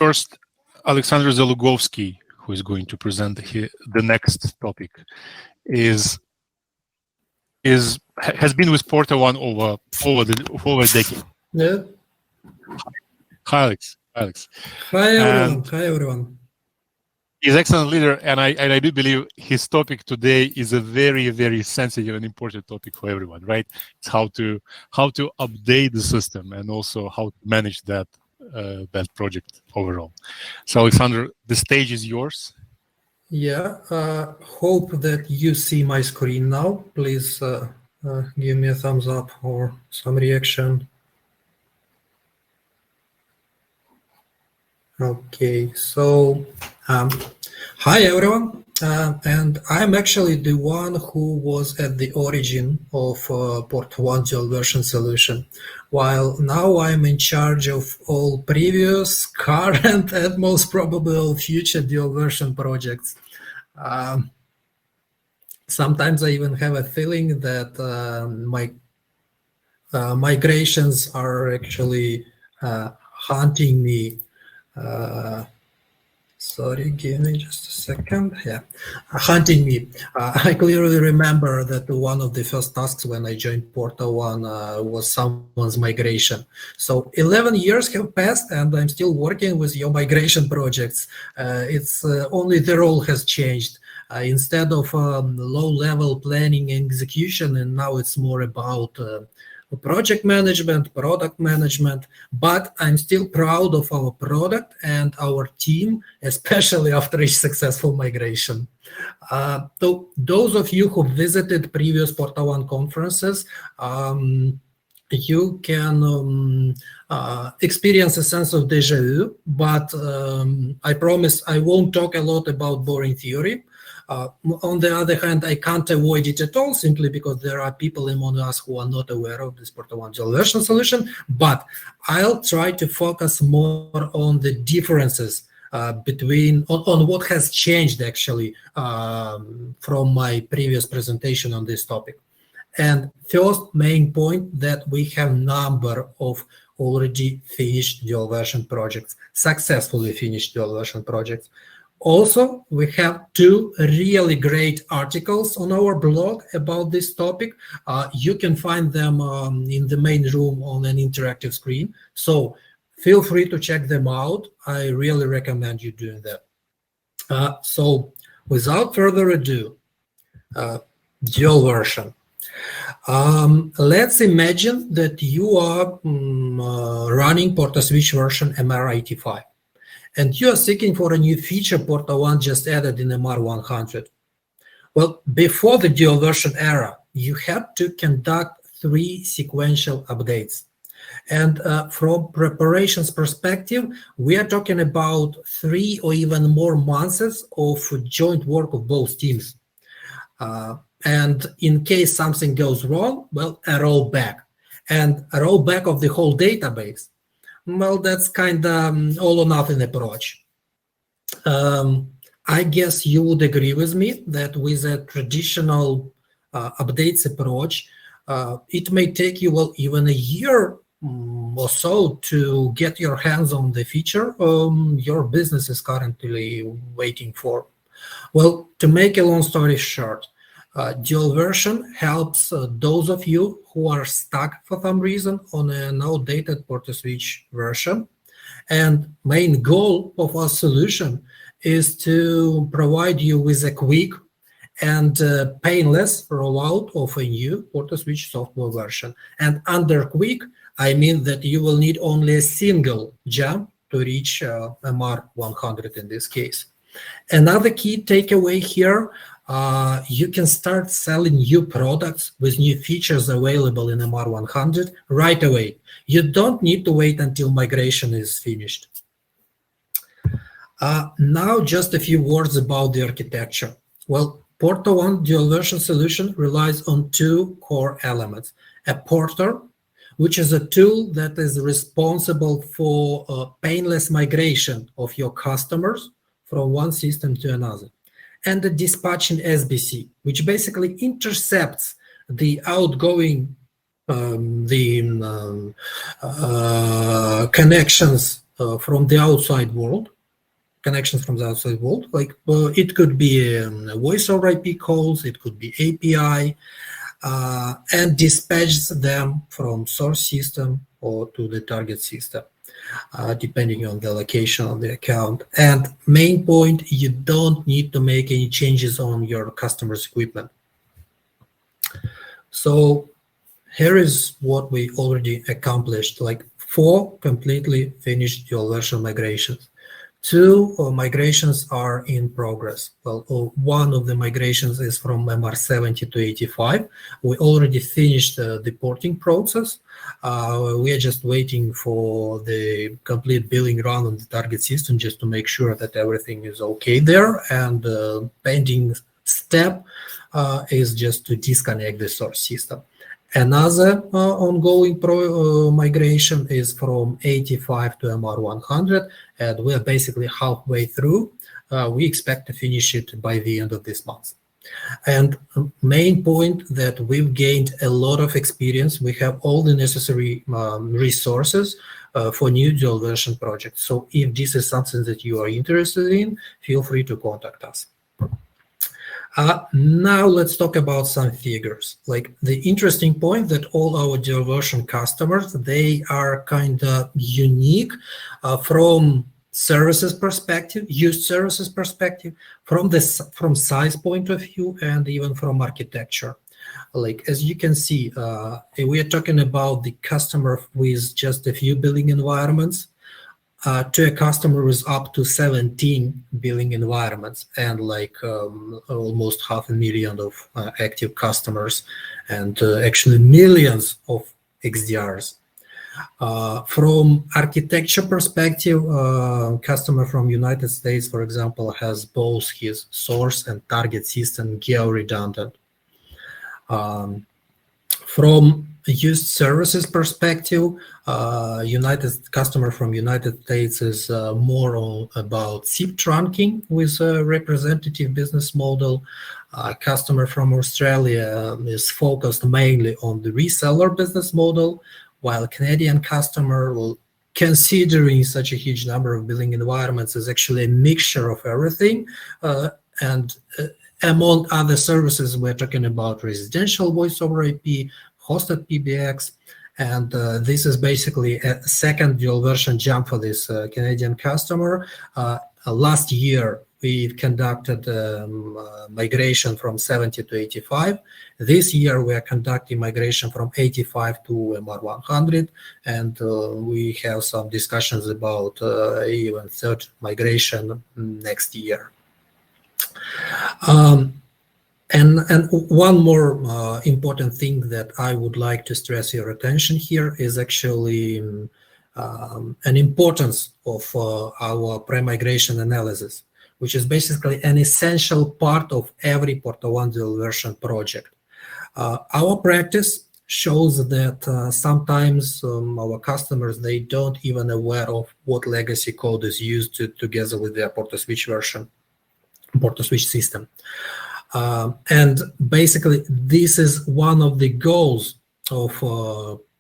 first Alexander Zaluhovskyi, who is going to present the next topic, has been with PortaOne over a decade. Yeah. Hi, Alex. Hi, everyone. Hi, everyone. He's an excellent leader, and I do believe his topic today is a very, very sensitive and important topic for everyone, right? It's how to update the system and also how to manage that project overall. So, Alexander, the stage is yours. Yeah, hope that you see my screen now. Please give me a thumbs up or some reaction. Okay, so hi everyone, and I'm actually the one who was at the origin of PortaOne dual version solution, while now I'm in charge of all previous, current, and most probably all future dual version projects. Sometimes I even have a feeling that my migrations are actually haunting me. Sorry, give me just a second. Yeah, hunting me. I clearly remember that one of the first tasks when I joined PortaOne was someone's migration. So 11 years have passed and I'm still working with your migration projects. It's only the role has changed. Instead of low-level planning and execution, and now it's more about project management, product management, but I'm still proud of our product and our team, especially after each successful migration. So those of you who visited previous PortaOne conferences, you can experience a sense of deja vu, but I promise I won't talk a lot about boring theory. On the other hand, I can't avoid it at all simply because there are people among us who are not aware of this PortaOne dual version solution, but I'll try to focus more on the differences on what has changed actually from my previous presentation on this topic. And first main point that we have number of already finished dual version projects, successfully finished dual version projects. Also, we have two really great articles on our blog about this topic. You can find them in the main room on an interactive screen. So feel free to check them out. I really recommend you doing that. So without further ado, dual version. Let's imagine that you are running PortaSwitch version MR85. And you are seeking for a new feature PortaOne just added in MR100. Well, before the dual version era, you had to conduct 3 sequential updates. And from preparations perspective, we are talking about 3 or even more months of joint work of both teams. And in case something goes wrong, well, a rollback. And a rollback of the whole database. Well, that's kind of all or nothing approach. I guess you would agree with me that with a traditional updates approach, it may take you, well, even a year or so to get your hands on the feature your business is currently waiting for. Well, to make a long story short, dual version helps those of you who are stuck for some reason on an outdated PortaSwitch version. And main goal of our solution is to provide you with a quick and painless rollout of a new PortaSwitch software version. And under quick, I mean that you will need only a single jump to reach MR100 in this case. Another key takeaway here, you can start selling new products with new features available in MR100 right away. You don't need to wait until migration is finished. Now, just a few words about the architecture. Well, PortaOne dual version solution relies on 2 core elements. A porter, which is a tool that is responsible for painless migration of your customers from one system to another. And the dispatching SBC, which basically intercepts the outgoing connections from the outside world, connections from the outside world. Like it could be voice over IP calls, it could be API, and dispatches them from source system or to the target system, depending on the location of the account. And main point, you don't need to make any changes on your customer's equipment. So here is what we already accomplished, like 4 completely finished dual version migrations. 2 migrations are in progress. Well, one of the migrations is from MR70 to 85. We already finished the porting process. We are just waiting for the complete billing run on the target system just to make sure that everything is okay there. And pending step is just to disconnect the source system. Another ongoing migration is from 85 to MR100, and we are basically halfway through. We expect to finish it by the end of this month. And main point that we've gained a lot of experience. We have all the necessary resources for new dual version projects. So if this is something that you are interested in, feel free to contact us. Now let's talk about some figures. Like the interesting point that all our dual version customers, they are kind of unique from services perspective, used services perspective, from size point of view, and even from architecture. Like as you can see, we are talking about the customer with just a few billing environments, to a customer with up to 17 billing environments and like almost 500,000 of active customers and actually millions of XDRs. From architecture perspective, customer from United States, for example, has both his source and target system geo-redundant. From used services perspective, customer from United States is more about SIP trunking with a representative business model. Customer from Australia is focused mainly on the reseller business model, while Canadian customer, well, considering such a huge number of billing environments, is actually a mixture of everything. And among other services, we're talking about residential voice over IP, hosted PBX, and this is basically a second dual version jump for this Canadian customer. Last year, we've conducted migration from 70 to 85. This year, we are conducting migration from 85 to MR100, and we have some discussions about even third migration next year. And one more important thing that I would like to stress your attention here is actually an importance of our pre-migration analysis, which is basically an essential part of every PortaOne dual version project. Our practice shows that sometimes our customers, they don't even aware of what legacy code is used together with their PortaSwitch version, PortaSwitch system. And basically, this is one of the goals of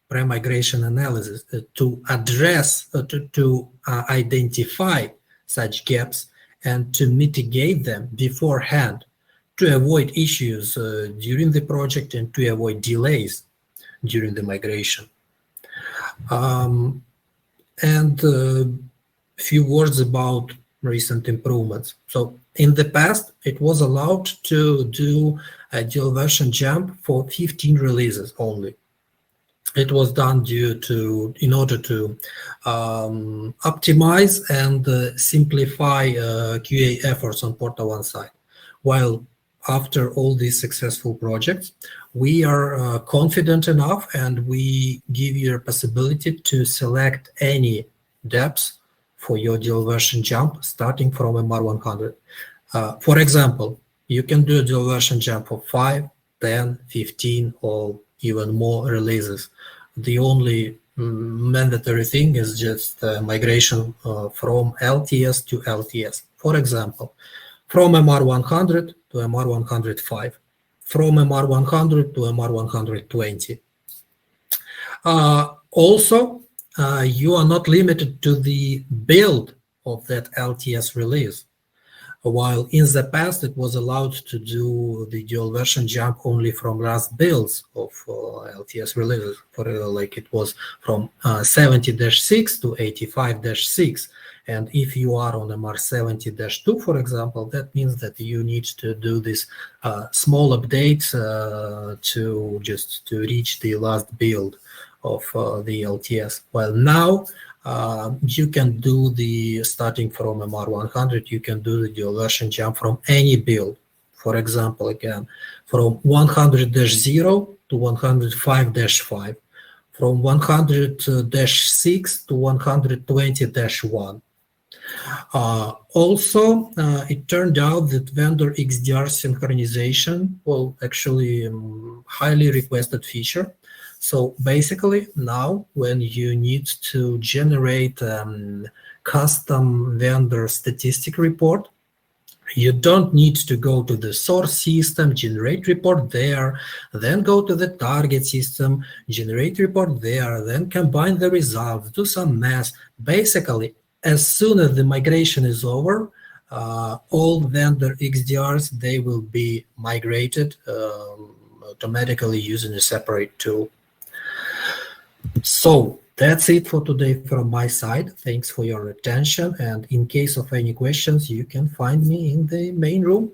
pre-migration analysis, to address, to identify such gaps and to mitigate them beforehand, to avoid issues during the project and to avoid delays during the migration. And a few words about recent improvements. So in the past, it was allowed to do a dual version jump for 15 releases only. It was done in order to optimize and simplify QA efforts on PortaOne side. While after all these successful projects, we are confident enough and we give you a possibility to select any depths for your dual version jump starting from MR100. For example, you can do a dual version jump for 5, 10, 15, or even more releases. The only mandatory thing is just migration from LTS to LTS. For example, from MR100 to MR105, from MR100 to MR120. Also, you are not limited to the build of that LTS release. While in the past it was allowed to do the dual version jump only from last builds of LTS releases, for like it was from 70-6 to 85-6. And if you are on MR 70-2, for example, that means that you need to do this small update to reach the last build of the LTS. Well, now you can do the starting from MR100, you can do the dual version jump from any build. For example, again, from 100-0 to 105-5, from 100-6 to 120-1. Also, it turned out that vendor XDR synchronization, well, actually highly requested feature. So basically now when you need to generate custom vendor statistic report, you don't need to go to the source system, generate report there, then go to the target system, generate report there, then combine the results, do some math. Basically, as soon as the migration is over, all vendor XDRs, they will be migrated automatically using a separate tool. So that's it for today from my side. Thanks for your attention. And in case of any questions, you can find me in the main room.